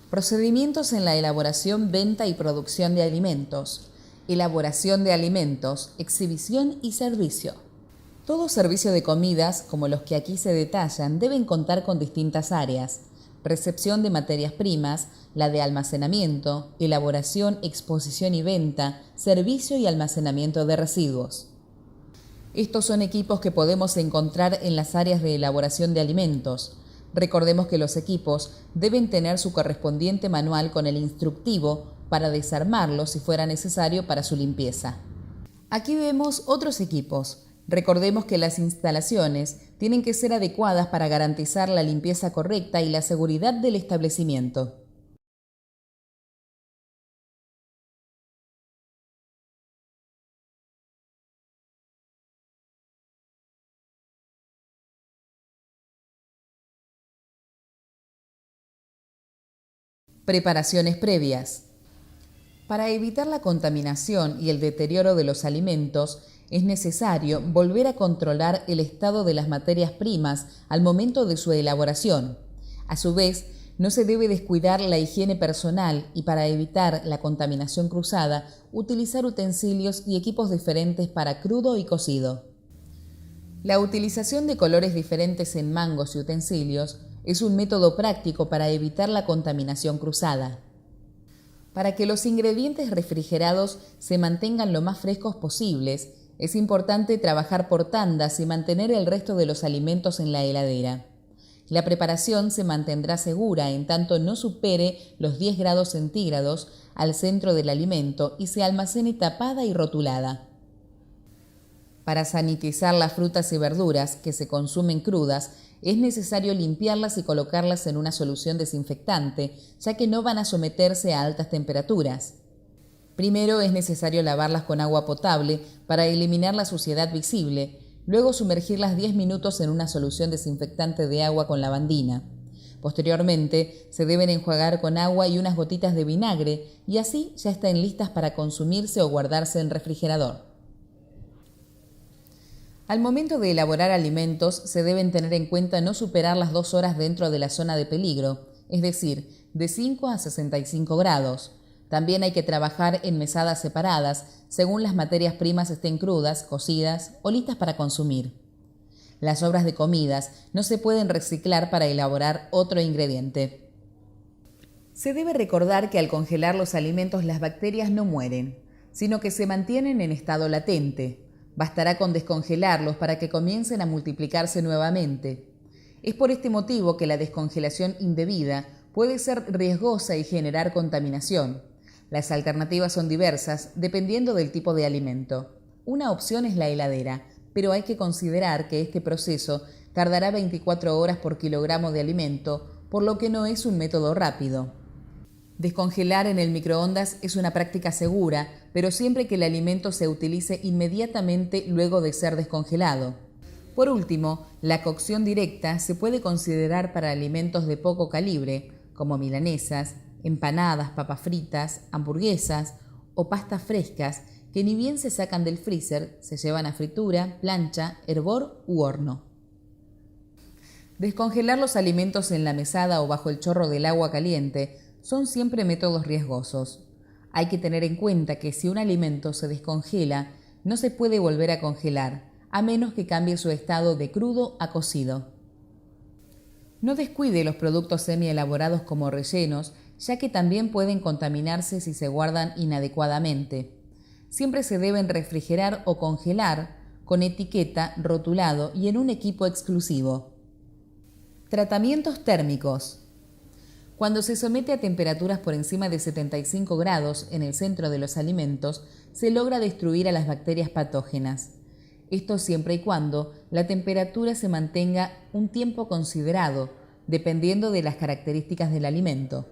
Procedimientos en la elaboración, venta y producción de alimentos. Elaboración de alimentos, exhibición y servicio. Todo servicio de comidas, como los que aquí se detallan, deben contar con distintas áreas: recepción de materias primas, la de almacenamiento, elaboración, exposición y venta, servicio y almacenamiento de residuos. Estos son equipos que podemos encontrar en las áreas de elaboración de alimentos. Recordemos que los equipos deben tener su correspondiente manual con el instructivo para desarmarlos si fuera necesario para su limpieza. Aquí vemos otros equipos. Recordemos que las instalaciones tienen que ser adecuadas para garantizar la limpieza correcta y la seguridad del establecimiento. Preparaciones previas. Para evitar la contaminación y el deterioro de los alimentos, es necesario volver a controlar el estado de las materias primas al momento de su elaboración. A su vez, no se debe descuidar la higiene personal y, para evitar la contaminación cruzada, utilizar utensilios y equipos diferentes para crudo y cocido. La utilización de colores diferentes en mangos y utensilios es un método práctico para evitar la contaminación cruzada. Para que los ingredientes refrigerados se mantengan lo más frescos posibles, es importante trabajar por tandas y mantener el resto de los alimentos en la heladera. La preparación se mantendrá segura en tanto no supere los 10 grados centígrados al centro del alimento y se almacene tapada y rotulada. Para sanitizar las frutas y verduras que se consumen crudas, es necesario limpiarlas y colocarlas en una solución desinfectante, ya que no van a someterse a altas temperaturas. Primero es necesario lavarlas con agua potable para eliminar la suciedad visible, luego sumergirlas 10 minutos en una solución desinfectante de agua con lavandina. Posteriormente, se deben enjuagar con agua y unas gotitas de vinagre y así ya están listas para consumirse o guardarse en refrigerador. Al momento de elaborar alimentos, se deben tener en cuenta no superar las 2 horas dentro de la zona de peligro, es decir, de 5 a 65 grados. También hay que trabajar en mesadas separadas, según las materias primas estén crudas, cocidas o listas para consumir. Las sobras de comidas no se pueden reciclar para elaborar otro ingrediente. Se debe recordar que al congelar los alimentos las bacterias no mueren, sino que se mantienen en estado latente. Bastará con descongelarlos para que comiencen a multiplicarse nuevamente. Es por este motivo que la descongelación indebida puede ser riesgosa y generar contaminación. Las alternativas son diversas dependiendo del tipo de alimento. Una opción es la heladera, pero hay que considerar que este proceso tardará 24 horas por kilogramo de alimento, por lo que no es un método rápido. Descongelar en el microondas es una práctica segura, pero siempre que el alimento se utilice inmediatamente luego de ser descongelado. Por último, la cocción directa se puede considerar para alimentos de poco calibre, como milanesas, empanadas, papas fritas, hamburguesas o pastas frescas que ni bien se sacan del freezer, se llevan a fritura, plancha, hervor u horno. Descongelar los alimentos en la mesada o bajo el chorro del agua caliente son siempre métodos riesgosos. Hay que tener en cuenta que si un alimento se descongela, no se puede volver a congelar, a menos que cambie su estado de crudo a cocido. No descuide los productos semi-elaborados como rellenos, ya que también pueden contaminarse si se guardan inadecuadamente. Siempre se deben refrigerar o congelar con etiqueta, rotulado y en un equipo exclusivo. Tratamientos térmicos. Cuando se somete a temperaturas por encima de 75 grados en el centro de los alimentos, se logra destruir a las bacterias patógenas. Esto siempre y cuando la temperatura se mantenga un tiempo considerado, dependiendo de las características del alimento.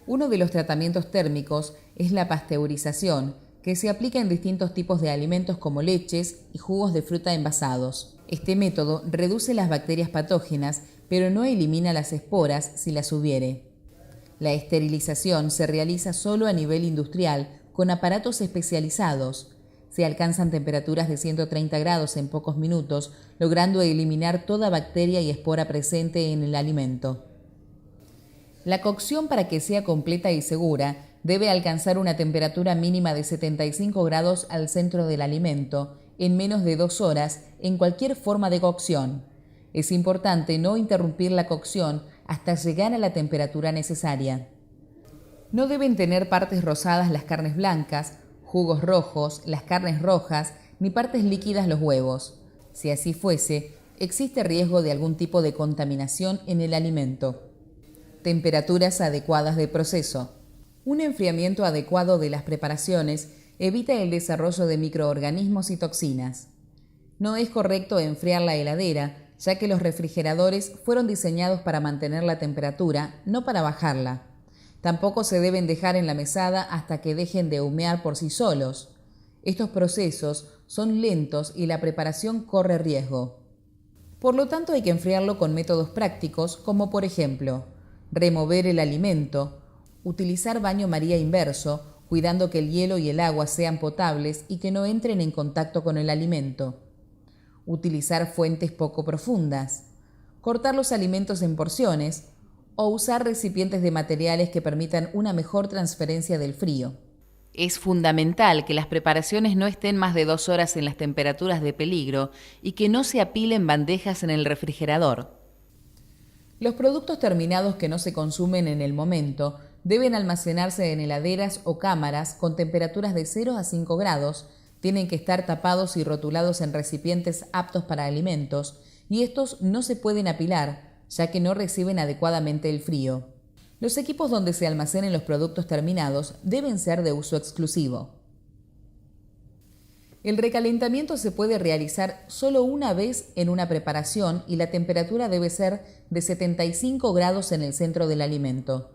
Uno de los tratamientos térmicos es la pasteurización, que se aplica en distintos tipos de alimentos como leches y jugos de fruta envasados. Este método reduce las bacterias patógenas, pero no elimina las esporas si las hubiere. La esterilización se realiza solo a nivel industrial con aparatos especializados. Se alcanzan temperaturas de 130 grados en pocos minutos, logrando eliminar toda bacteria y espora presente en el alimento. La cocción, para que sea completa y segura, debe alcanzar una temperatura mínima de 75 grados al centro del alimento en menos de 2 horas en cualquier forma de cocción. Es importante no interrumpir la cocción hasta llegar a la temperatura necesaria. No deben tener partes rosadas las carnes blancas, jugos rojos, las carnes rojas, ni partes líquidas los huevos. Si así fuese, existe riesgo de algún tipo de contaminación en el alimento. Temperaturas adecuadas de proceso. Un enfriamiento adecuado de las preparaciones evita el desarrollo de microorganismos y toxinas. No es correcto enfriar la heladera, ya que los refrigeradores fueron diseñados para mantener la temperatura, no para bajarla. Tampoco se deben dejar en la mesada hasta que dejen de humear por sí solos. Estos procesos son lentos y la preparación corre riesgo. Por lo tanto, hay que enfriarlo con métodos prácticos, como por ejemplo, remover el alimento, utilizar baño María inverso, cuidando que el hielo y el agua sean potables y que no entren en contacto con el alimento. Utilizar fuentes poco profundas. Cortar los alimentos en porciones o usar recipientes de materiales que permitan una mejor transferencia del frío. Es fundamental que las preparaciones no estén más de 2 horas en las temperaturas de peligro y que no se apilen bandejas en el refrigerador. Los productos terminados que no se consumen en el momento deben almacenarse en heladeras o cámaras con temperaturas de 0 a 5 grados, tienen que estar tapados y rotulados en recipientes aptos para alimentos y estos no se pueden apilar, ya que no reciben adecuadamente el frío. Los equipos donde se almacenen los productos terminados deben ser de uso exclusivo. El recalentamiento se puede realizar solo una vez en una preparación y la temperatura debe ser de 75 grados en el centro del alimento.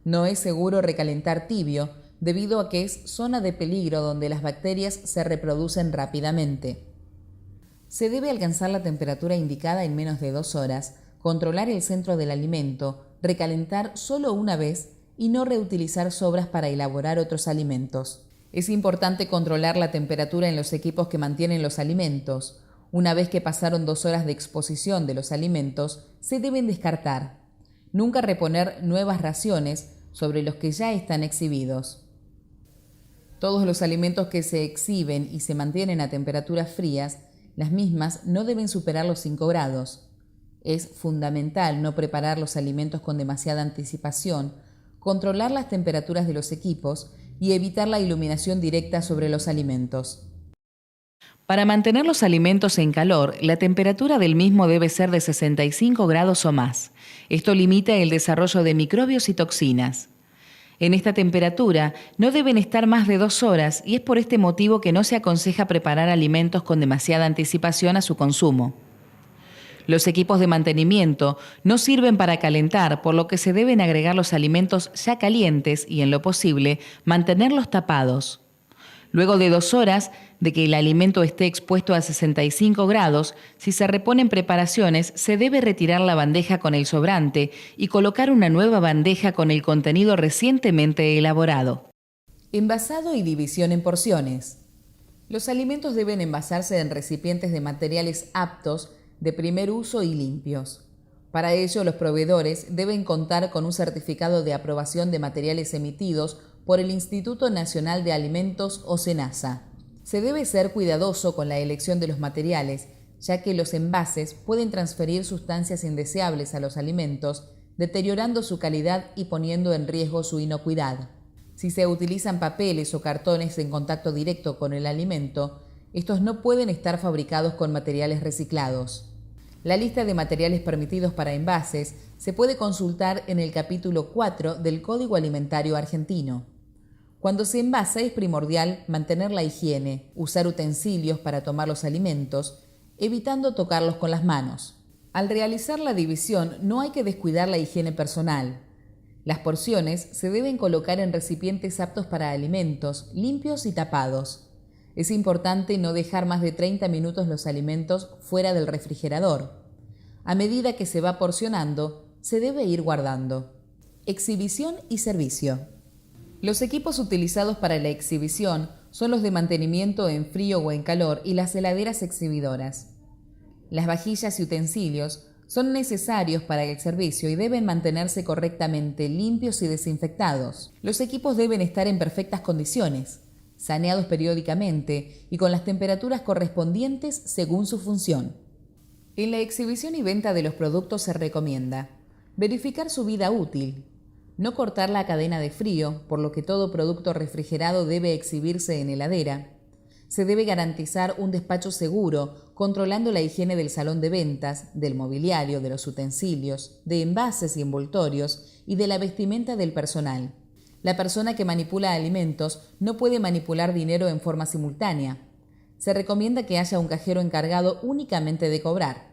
No es seguro recalentar tibio, debido a que es zona de peligro donde las bacterias se reproducen rápidamente. Se debe alcanzar la temperatura indicada en menos de 2 horas, controlar el centro del alimento, recalentar solo una vez y no reutilizar sobras para elaborar otros alimentos. Es importante controlar la temperatura en los equipos que mantienen los alimentos. Una vez que pasaron 2 horas de exposición de los alimentos, se deben descartar. Nunca reponer nuevas raciones sobre los que ya están exhibidos. Todos los alimentos que se exhiben y se mantienen a temperaturas frías, las mismas no deben superar los 5 grados. Es fundamental no preparar los alimentos con demasiada anticipación, controlar las temperaturas de los equipos y evitar la iluminación directa sobre los alimentos. Para mantener los alimentos en calor, la temperatura del mismo debe ser de 65 grados o más. Esto limita el desarrollo de microbios y toxinas. En esta temperatura no deben estar más de 2 horas y es por este motivo que no se aconseja preparar alimentos con demasiada anticipación a su consumo. Los equipos de mantenimiento no sirven para calentar, por lo que se deben agregar los alimentos ya calientes y, en lo posible, mantenerlos tapados. Luego de 2 horas de que el alimento esté expuesto a 65 grados, si se reponen preparaciones, se debe retirar la bandeja con el sobrante y colocar una nueva bandeja con el contenido recientemente elaborado. Envasado y división en porciones. Los alimentos deben envasarse en recipientes de materiales aptos, de primer uso y limpios. Para ello, los proveedores deben contar con un certificado de aprobación de materiales emitidos por el Instituto Nacional de Alimentos o SENASA. Se debe ser cuidadoso con la elección de los materiales, ya que los envases pueden transferir sustancias indeseables a los alimentos, deteriorando su calidad y poniendo en riesgo su inocuidad. Si se utilizan papeles o cartones en contacto directo con el alimento, estos no pueden estar fabricados con materiales reciclados. La lista de materiales permitidos para envases se puede consultar en el capítulo 4 del Código Alimentario Argentino. Cuando se envasa es primordial mantener la higiene, usar utensilios para tomar los alimentos, evitando tocarlos con las manos. Al realizar la división no hay que descuidar la higiene personal. Las porciones se deben colocar en recipientes aptos para alimentos, limpios y tapados. Es importante no dejar más de 30 minutos los alimentos fuera del refrigerador. A medida que se va porcionando, se debe ir guardando. Exhibición y servicio. Los equipos utilizados para la exhibición son los de mantenimiento en frío o en calor y las heladeras exhibidoras. Las vajillas y utensilios Son necesarios para el servicio y deben mantenerse correctamente limpios y desinfectados. Los equipos deben estar en perfectas condiciones, saneados periódicamente y con las temperaturas correspondientes según su función. En la exhibición y venta de los productos se recomienda verificar su vida útil, no cortar la cadena de frío, por lo que todo producto refrigerado debe exhibirse en heladera. Se debe garantizar un despacho seguro, controlando la higiene del salón de ventas, del mobiliario, de los utensilios, de envases y envoltorios y de la vestimenta del personal. La persona que manipula alimentos no puede manipular dinero en forma simultánea. Se recomienda que haya un cajero encargado únicamente de cobrar.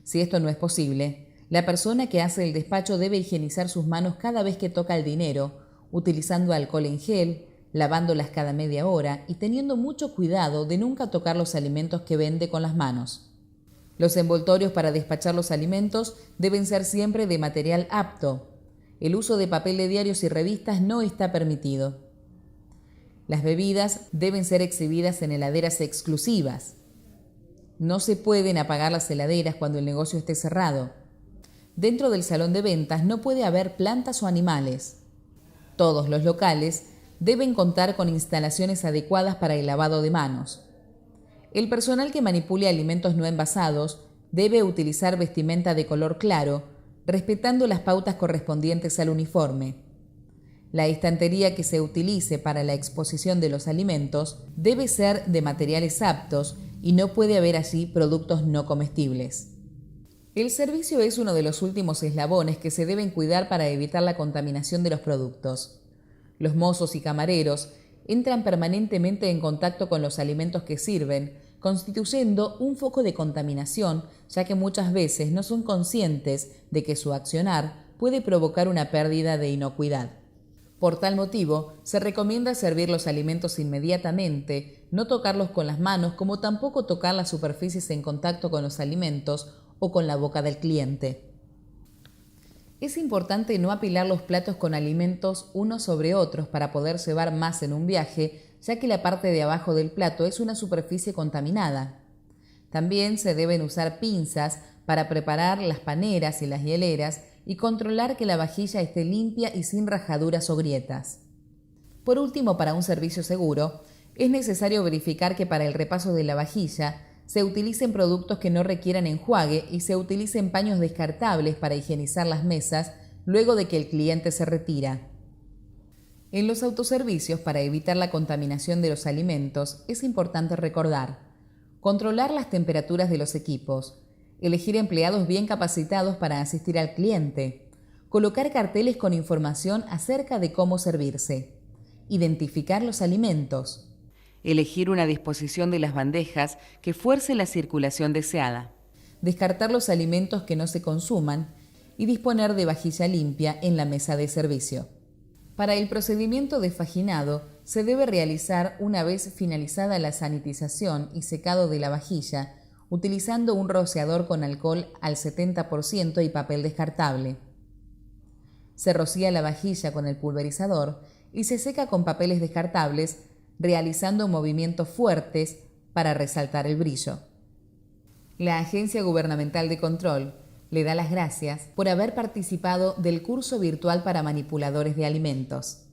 Si esto no es posible, la persona que hace el despacho debe higienizar sus manos cada vez que toca el dinero, utilizando alcohol en gel, lavándolas cada media hora y teniendo mucho cuidado de nunca tocar los alimentos que vende con las manos. Los envoltorios para despachar los alimentos deben ser siempre de material apto. El uso de papel de diarios y revistas no está permitido. Las bebidas deben ser exhibidas en heladeras exclusivas. No se pueden apagar las heladeras cuando el negocio esté cerrado. Dentro del salón de ventas no puede haber plantas o animales. Todos los locales deben contar con instalaciones adecuadas para el lavado de manos. El personal que manipule alimentos no envasados debe utilizar vestimenta de color claro, respetando las pautas correspondientes al uniforme. La estantería que se utilice para la exposición de los alimentos debe ser de materiales aptos y no puede haber allí productos no comestibles. El servicio es uno de los últimos eslabones que se deben cuidar para evitar la contaminación de los productos. Los mozos y camareros entran permanentemente en contacto con los alimentos que sirven, constituyendo un foco de contaminación, ya que muchas veces no son conscientes de que su accionar puede provocar una pérdida de inocuidad. Por tal motivo, se recomienda servir los alimentos inmediatamente, no tocarlos con las manos, como tampoco tocar las superficies en contacto con los alimentos o con la boca del cliente. Es importante no apilar los platos con alimentos unos sobre otros para poder llevar más en un viaje, ya que la parte de abajo del plato es una superficie contaminada. También se deben usar pinzas para preparar las paneras y las hieleras y controlar que la vajilla esté limpia y sin rajaduras o grietas. Por último, para un servicio seguro, es necesario verificar que para el repaso de la vajilla se utilicen productos que no requieran enjuague y se utilicen paños descartables para higienizar las mesas luego de que el cliente se retira. En los autoservicios, para evitar la contaminación de los alimentos, es importante recordar: controlar las temperaturas de los equipos, elegir empleados bien capacitados para asistir al cliente, colocar carteles con información acerca de cómo servirse, identificar los alimentos, elegir una disposición de las bandejas que fuerce la circulación deseada, descartar los alimentos que no se consuman y disponer de vajilla limpia en la mesa de servicio. Para el procedimiento de faginado se debe realizar una vez finalizada la sanitización y secado de la vajilla, utilizando un rociador con alcohol al 70% y papel descartable. Se rocía la vajilla con el pulverizador y se seca con papeles descartables, realizando movimientos fuertes para resaltar el brillo. La Agencia Gubernamental de Control le da las gracias por haber participado del curso virtual para manipuladores de alimentos.